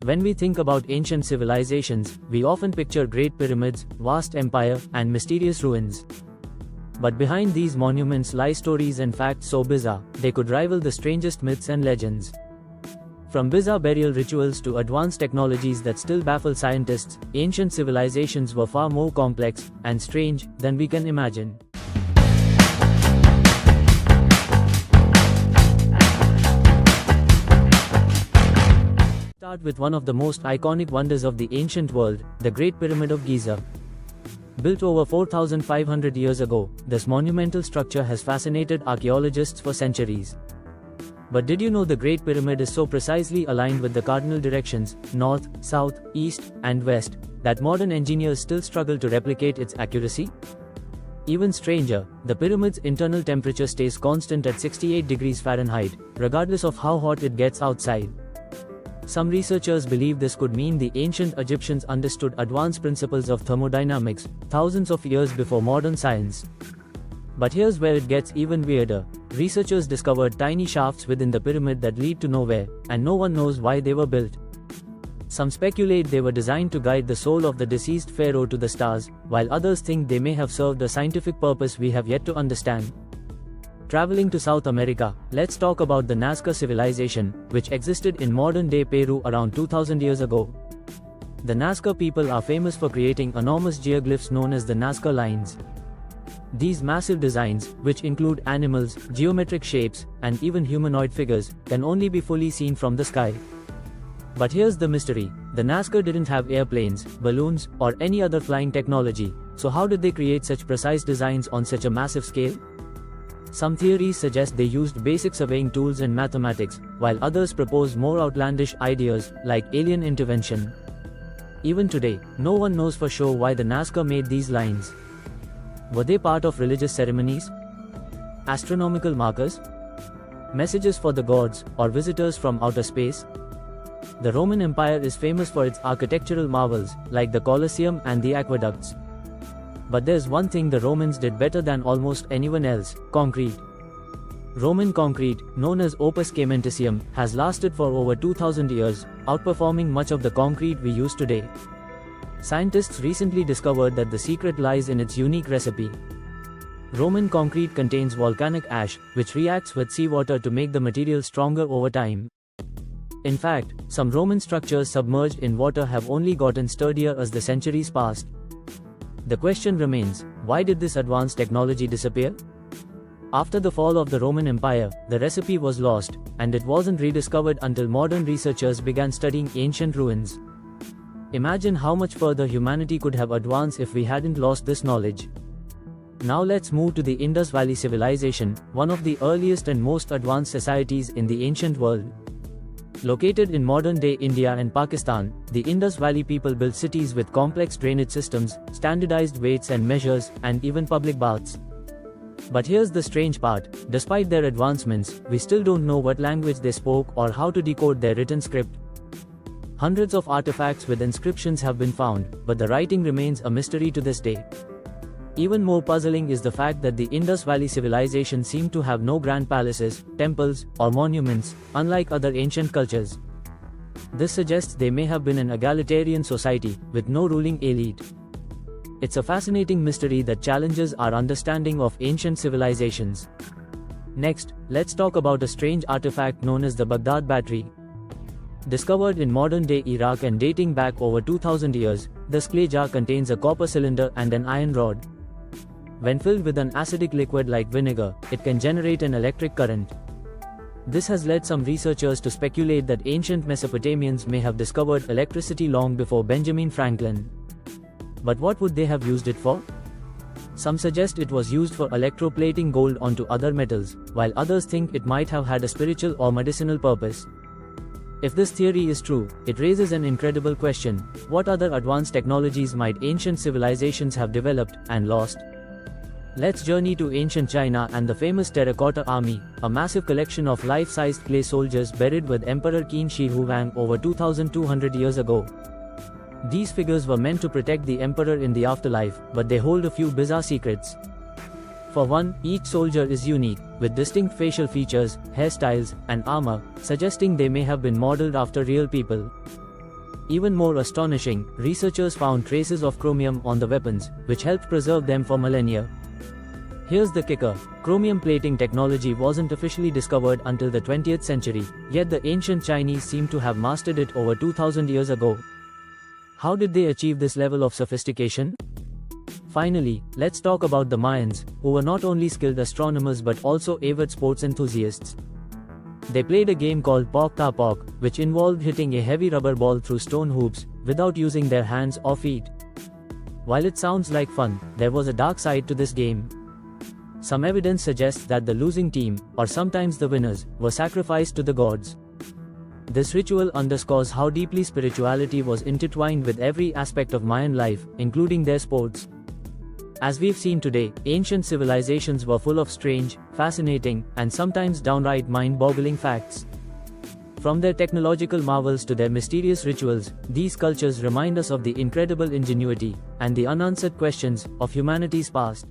When we think about ancient civilizations, we often picture great pyramids, vast empire, and mysterious ruins. But behind these monuments lie stories and facts so bizarre, they could rival the strangest myths and legends. From bizarre burial rituals to advanced technologies that still baffle scientists, ancient civilizations were far more complex and strange than we can imagine. Start with one of the most iconic wonders of the ancient world, the Great Pyramid of Giza. Built over 4,500 years ago, this monumental structure has fascinated archaeologists for centuries. But did you know the Great Pyramid is so precisely aligned with the cardinal directions, north, south, east, and west, that modern engineers still struggle to replicate its accuracy? Even stranger, the pyramid's internal temperature stays constant at 68 degrees Fahrenheit, regardless of how hot it gets outside. Some researchers believe this could mean the ancient Egyptians understood advanced principles of thermodynamics, thousands of years before modern science. But here's where it gets even weirder. Researchers discovered tiny shafts within the pyramid that lead to nowhere, and no one knows why they were built. Some speculate they were designed to guide the soul of the deceased pharaoh to the stars, while others think they may have served a scientific purpose we have yet to understand. Traveling to South America, let's talk about the Nazca civilization, which existed in modern-day Peru around 2000 years ago. The Nazca people are famous for creating enormous geoglyphs known as the Nazca Lines. These massive designs, which include animals, geometric shapes, and even humanoid figures, can only be fully seen from the sky. But here's the mystery: the Nazca didn't have airplanes, balloons, or any other flying technology, so how did they create such precise designs on such a massive scale? Some theories suggest they used basic surveying tools and mathematics, while others propose more outlandish ideas, like alien intervention. Even today, no one knows for sure why the Nazca made these lines. Were they part of religious ceremonies? Astronomical markers? Messages for the gods, or visitors from outer space? The Roman Empire is famous for its architectural marvels, like the Colosseum and the aqueducts. But there's one thing the Romans did better than almost anyone else: concrete. Roman concrete, known as opus caementicium, has lasted for over 2000 years, outperforming much of the concrete we use today. Scientists recently discovered that the secret lies in its unique recipe. Roman concrete contains volcanic ash, which reacts with seawater to make the material stronger over time. In fact, some Roman structures submerged in water have only gotten sturdier as the centuries passed. The question remains, why did this advanced technology disappear? After the fall of the Roman Empire, the recipe was lost, and it wasn't rediscovered until modern researchers began studying ancient ruins. Imagine how much further humanity could have advanced if we hadn't lost this knowledge. Now let's move to the Indus Valley civilization, one of the earliest and most advanced societies in the ancient world. Located in modern-day India and Pakistan, the Indus Valley people built cities with complex drainage systems, standardized weights and measures, and even public baths. But here's the strange part: despite their advancements, we still don't know what language they spoke or how to decode their written script. Hundreds of artifacts with inscriptions have been found, but the writing remains a mystery to this day. Even more puzzling is the fact that the Indus Valley civilization seemed to have no grand palaces, temples, or monuments, unlike other ancient cultures. This suggests they may have been an egalitarian society, with no ruling elite. It's a fascinating mystery that challenges our understanding of ancient civilizations. Next, let's talk about a strange artifact known as the Baghdad Battery. Discovered in modern-day Iraq and dating back over 2000 years, this clay jar contains a copper cylinder and an iron rod. When filled with an acidic liquid like vinegar, it can generate an electric current. This has led some researchers to speculate that ancient Mesopotamians may have discovered electricity long before Benjamin Franklin. But what would they have used it for? Some suggest it was used for electroplating gold onto other metals, while others think it might have had a spiritual or medicinal purpose. If this theory is true, it raises an incredible question: what other advanced technologies might ancient civilizations have developed and lost? Let's journey to ancient China and the famous Terracotta Army, a massive collection of life-sized clay soldiers buried with Emperor Qin Shi Huang over 2200 years ago. These figures were meant to protect the emperor in the afterlife, but they hold a few bizarre secrets. For one, each soldier is unique, with distinct facial features, hairstyles, and armor, suggesting they may have been modeled after real people. Even more astonishing, researchers found traces of chromium on the weapons, which helped preserve them for millennia. Here's the kicker: chromium plating technology wasn't officially discovered until the 20th century, yet the ancient Chinese seem to have mastered it over 2000 years ago. How did they achieve this level of sophistication? Finally, let's talk about the Mayans, who were not only skilled astronomers but also avid sports enthusiasts. They played a game called Pok Ta Pok, which involved hitting a heavy rubber ball through stone hoops, without using their hands or feet. While it sounds like fun, there was a dark side to this game. Some evidence suggests that the losing team, or sometimes the winners, were sacrificed to the gods. This ritual underscores how deeply spirituality was intertwined with every aspect of Mayan life, including their sports. As we've seen today, ancient civilizations were full of strange, fascinating, and sometimes downright mind-boggling facts. From their technological marvels to their mysterious rituals, these cultures remind us of the incredible ingenuity and the unanswered questions of humanity's past.